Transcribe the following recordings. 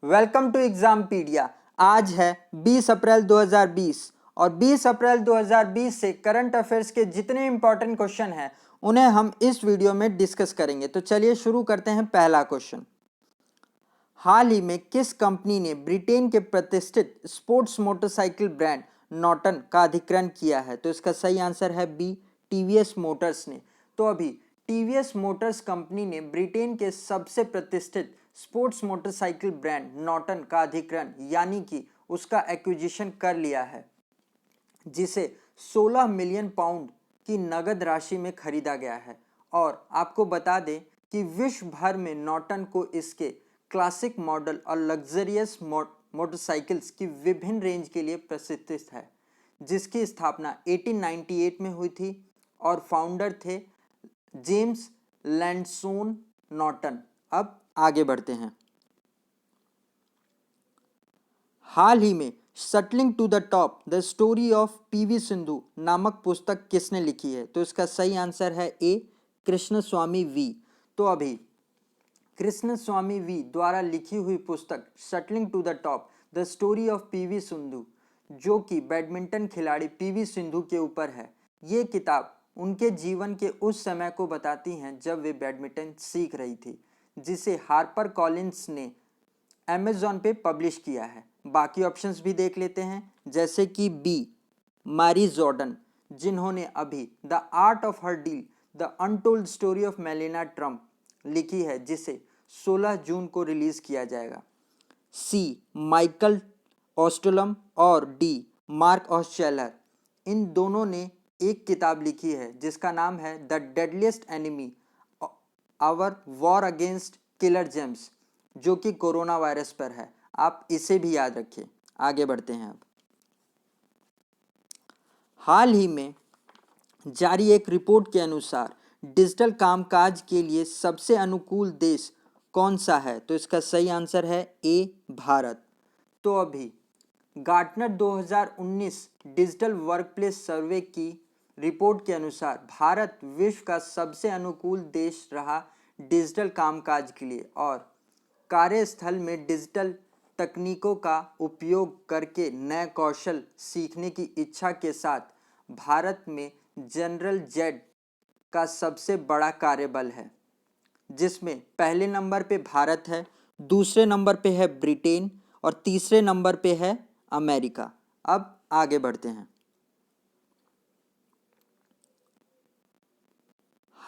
Welcome to एग्जामपीडिया। आज है 20 अप्रैल 2020 और 20 अप्रैल 2020 से करंट अफेयर्स के जितने इंपॉर्टेंट क्वेश्चन हैं उन्हें हम इस वीडियो में डिस्कस करेंगे। तो चलिए शुरू करते हैं। पहला क्वेश्चन, हाल ही में किस कंपनी ने ब्रिटेन के प्रतिष्ठित स्पोर्ट्स मोटरसाइकिल ब्रांड नॉर्टन का अधिग्रहण किया है? तो इसका सही आंसर है बी, टीवीएस मोटर्स ने। तो अभी टीवीएस मोटर्स कंपनी ने ब्रिटेन के सबसे प्रतिष्ठित स्पोर्ट्स मोटरसाइकिल ब्रांड नॉर्टन का अधिग्रहण यानी कि उसका एक्विजिशन कर लिया है, जिसे 16 मिलियन पाउंड की नगद राशि में खरीदा गया है। और आपको बता दें कि विश्व भर में नॉर्टन को इसके क्लासिक मॉडल और लग्जरियस मोटरसाइकिल्स की विभिन्न रेंज के लिए प्रसिद्ध है, जिसकी स्थापना 1898 में हुई थी और फाउंडर थे जेम्स लैंडसोन नॉर्टन। अब आगे बढ़ते हैं। हाल ही में shuttling to the top the story of PV Sindhu नामक पुस्तक किसने लिखी है? तो इसका सही आंसर है ए, कृष्णस्वामी वी। तो अभी कृष्णस्वामी वी द्वारा लिखी हुई पुस्तक shuttling to the top the story of PV Sindhu, जो कि बैडमिंटन खिलाड़ी पीवी सिंधु के ऊपर है, ये किताब उनके जीवन के उस समय को बताती हैं जब वे बैडमिंटन सीख रही थी, जिसे हार्पर कॉलिंस ने अमेजॉन पे पब्लिश किया है। बाकी ऑप्शंस भी देख लेते हैं, जैसे कि बी, मैरी जॉर्डन, जिन्होंने अभी the art of her deal the untold story of melaena Trump लिखी है, जिसे 16 जून को रिलीज किया जाएगा। सी, माइकल ऑस्टोलम और डी, मार्क ऑस्चेलर, इन दोनों ने एक किताब लिखी है जिसका नाम है the deadliest enemy our war against killer germs, जो कि कोरोना वायरस पर है। आप इसे भी याद रखिए। आगे बढ़ते हैं। अब हाल ही में जारी एक रिपोर्ट के अनुसार डिजिटल कामकाज के लिए सबसे अनुकूल देश कौन सा है? तो इसका सही आंसर है ए, भारत। तो अभी गार्टनर 2019 डिजिटल वर्कप्लेस सर्वे की रिपोर्ट के अनुसार भारत विश्व का सबसे अनुकूल देश रहा डिजिटल कामकाज के लिए, और कार्यस्थल में डिजिटल तकनीकों का उपयोग करके नए कौशल सीखने की इच्छा के साथ भारत में जनरल जेड का सबसे बड़ा कार्यबल है, जिसमें पहले नंबर पे भारत है, दूसरे नंबर पे है ब्रिटेन और तीसरे नंबर पे है अमेरिका। अब आगे बढ़ते हैं।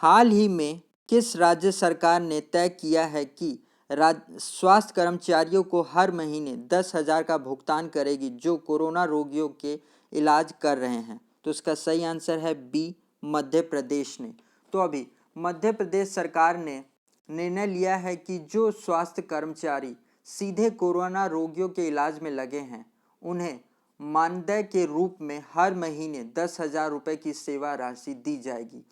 हाल ही में किस राज्य सरकार ने तय किया है कि स्वास्थ्य कर्मचारियों को हर महीने 10,000 का भुगतान करेगी जो कोरोना रोगियों के इलाज कर रहे हैं? तो इसका सही आंसर है बी, मध्य प्रदेश ने। तो अभी मध्य प्रदेश सरकार ने निर्णय लिया है कि जो स्वास्थ्य कर्मचारी सीधे कोरोना रोगियों के इलाज में लगे हैं, उन्हें मानदेय के रूप में हर महीने 10,000 रुपये की सेवा राशि दी जाएगी।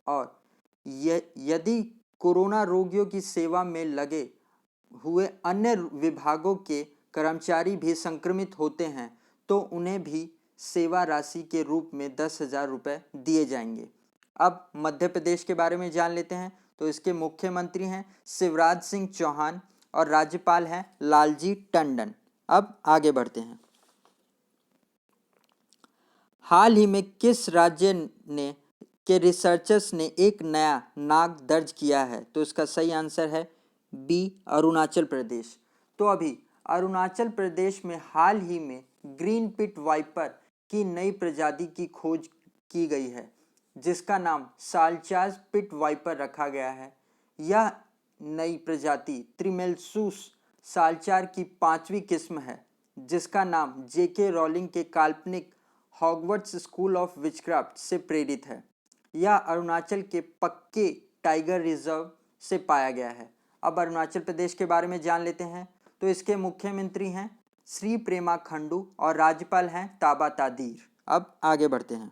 और यदि कोरोना रोगियों की सेवा में लगे हुए अन्य विभागों के कर्मचारी भी संक्रमित होते हैं तो उन्हें भी सेवा राशि के रूप में 10,000 रुपये दिए जाएंगे। अब मध्य प्रदेश के बारे में जान लेते हैं। तो इसके मुख्यमंत्री हैं शिवराज सिंह चौहान और राज्यपाल हैं लालजी टंडन। अब आगे बढ़ते हैं। हाल ही में किस राज्य ने के रिसर्चर्स ने एक नया नाग दर्ज किया है? तो इसका सही आंसर है बी, अरुणाचल प्रदेश। तो अभी अरुणाचल प्रदेश में हाल ही में ग्रीन पिट वाइपर की नई प्रजाति की खोज की गई है, जिसका नाम साल्चाज पिट वाइपर रखा गया है। यह नई प्रजाति त्रिमेल्सूस साल्चार की 5वीं किस्म है, जिसका नाम जेके रोलिंग के काल्पनिक हॉगवर्ट्स स्कूल ऑफ विचक्राफ्ट से प्रेरित है। यह अरुणाचल के पक्के टाइगर रिजर्व से पाया गया है। अब अरुणाचल प्रदेश के बारे में जान लेते हैं। तो इसके मुख्यमंत्री हैं श्री प्रेमा खंडू और राज्यपाल हैं ताबा तादीर। अब आगे बढ़ते हैं।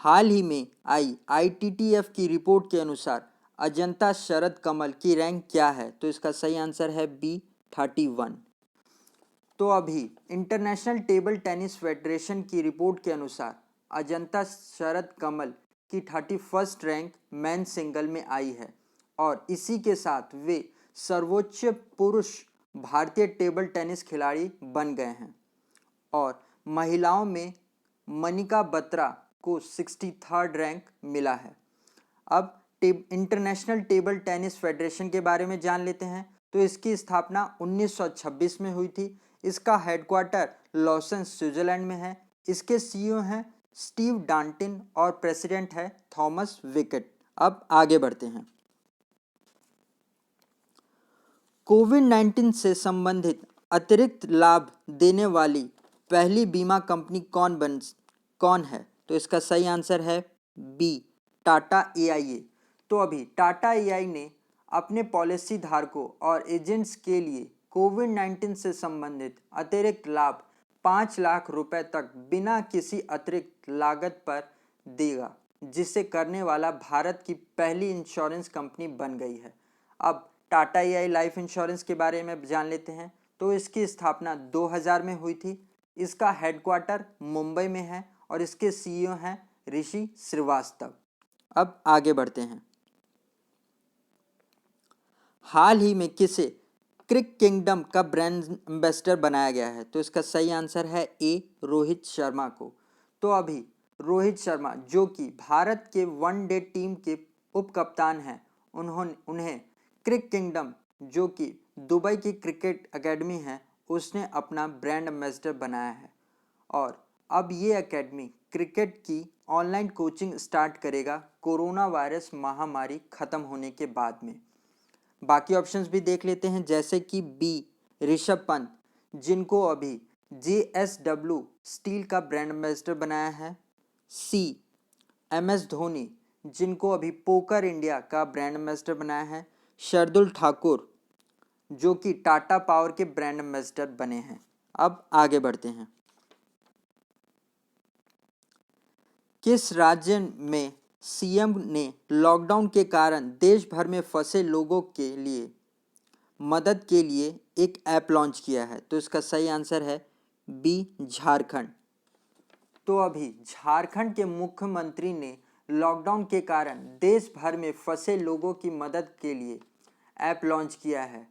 हाल ही में आई ITTF की रिपोर्ट के अनुसार अजंता शरद कमल की रैंक क्या है? तो इसका सही आंसर है बी, 31। तो अभी इंटरनेशनल टेबल टेनिस फेडरेशन की रिपोर्ट के अनुसार अजंता शरद कमल की 31st रैंक मेन सिंगल में आई है, और इसी के साथ वे सर्वोच्च पुरुष भारतीय टेबल टेनिस खिलाड़ी बन गए हैं। और महिलाओं में मनिका बत्रा को 63rd रैंक मिला है। अब इंटरनेशनल टेबल टेनिस फेडरेशन के बारे में जान लेते हैं। तो इसकी स्थापना 1926 में हुई थी। इसका हेडक्वार्टर लॉसन स्विट्जरलैंड में है। इसके सीईओ हैं स्टीव डांटिन और प्रेसिडेंट है थॉमस विकेट। अब आगे बढ़ते हैं। कोविड-19 से संबंधित अतिरिक्त लाभ देने वाली पहली बीमा कंपनी कौन है? तो इसका सही आंसर है बी, टाटा AIA। तो अभी टाटा AIA ने अपने पॉलिसी धारकों और एजेंट्स के लिए कोविड-19 से संबंधित अतिरिक्त लाभ 5 लाख रुपए तक बिना किसी अतिरिक्त लागत पर देगा, जिसे करने वाला भारत की पहली इंश्योरेंस कंपनी बन गई है। अब टाटा AIA लाइफ इंश्योरेंस के बारे में जान लेते हैं। तो इसकी स्थापना 2000 में हुई थी। इसका हेडक्वार्टर मुंबई में है और इसके सीईओ हैं ऋषि श्रीवास्तव। अब आगे बढ़ते हैं। हाल ही में किसे क्रिक किंगडम का ब्रांड एम्बेसडर बनाया गया है? तो इसका सही आंसर है ए, रोहित शर्मा को। तो अभी रोहित शर्मा जो कि भारत के वनडे टीम के उप कप्तान हैं, उन्हें क्रिक किंगडम जो कि दुबई की क्रिकेट एकेडमी है, उसने अपना ब्रांड एम्बेसडर बनाया है। और अब ये एकेडमी क्रिकेट की ऑनलाइन कोचिंग स्टार्ट करेगा कोरोना वायरस महामारी खत्म होने के बाद में। बाकी ऑप्शंस भी देख लेते हैं, जैसे कि बी, ऋषभ पंत जिनको अभी JSW स्टील का ब्रांड एम्बेसडर बनाया है। सी, MS धोनी जिनको अभी पोकर इंडिया का ब्रांड एम्बेसडर बनाया है। शार्दुल ठाकुर जो कि टाटा पावर के ब्रांड एम्बेसडर बने हैं। अब आगे बढ़ते हैं। किस राज्य में सीएम ने लॉकडाउन के कारण देश भर में फंसे लोगों के लिए मदद के लिए एक ऐप लॉन्च किया है? तो इसका सही आंसर है बी, झारखंड। तो अभी झारखंड के मुख्यमंत्री ने लॉकडाउन के कारण देश भर में फंसे लोगों की मदद के लिए ऐप लॉन्च किया है,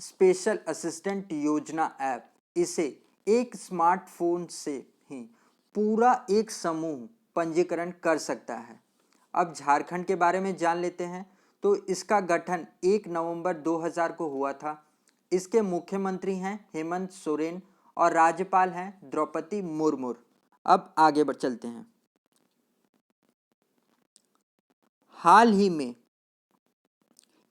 स्पेशल असिस्टेंट योजना ऐप। इसे एक स्मार्टफोन से ही पूरा एक समूह पंजीकरण कर सकता है। अब झारखंड के बारे में जान लेते हैं। तो इसका गठन 1 नवंबर 2000 को हुआ था। इसके मुख्यमंत्री हैं हेमंत सोरेन और राज्यपाल हैं द्रौपदी मुर्मू। अब आगे बढ़ चलते हैं। हाल ही में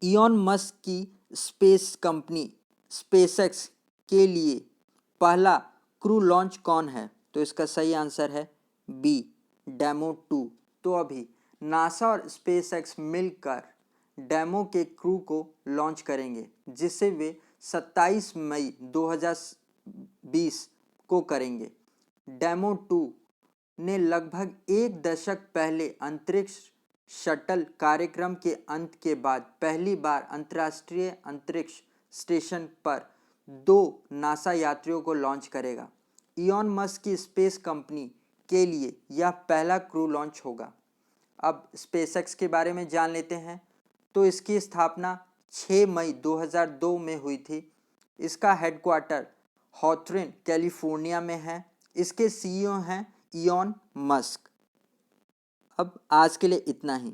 इलॉन मस्क की स्पेस कंपनी स्पेसएक्स के लिए पहला क्रू लॉन्च कौन है? तो इसका सही आंसर है बी, डेमो 2। तो अभी नासा और स्पेसएक्स मिलकर डेमो के क्रू को लॉन्च करेंगे, जिसे वे 27 मई 2020 को करेंगे। डेमो 2 ने लगभग एक दशक पहले अंतरिक्ष शटल कार्यक्रम के अंत के बाद पहली बार अंतर्राष्ट्रीय अंतरिक्ष स्टेशन पर 2 नासा यात्रियों को लॉन्च करेगा। इलॉन मस्क की स्पेस कंपनी के लिए यह पहला क्रू लॉन्च होगा। अब स्पेसएक्स के बारे में जान लेते हैं। तो इसकी स्थापना 6 मई 2002 में हुई थी। इसका हेडक्वार्टर हॉथरिन कैलिफोर्निया में है। इसके सीईओ हैं इलॉन मस्क। अब आज के लिए इतना ही।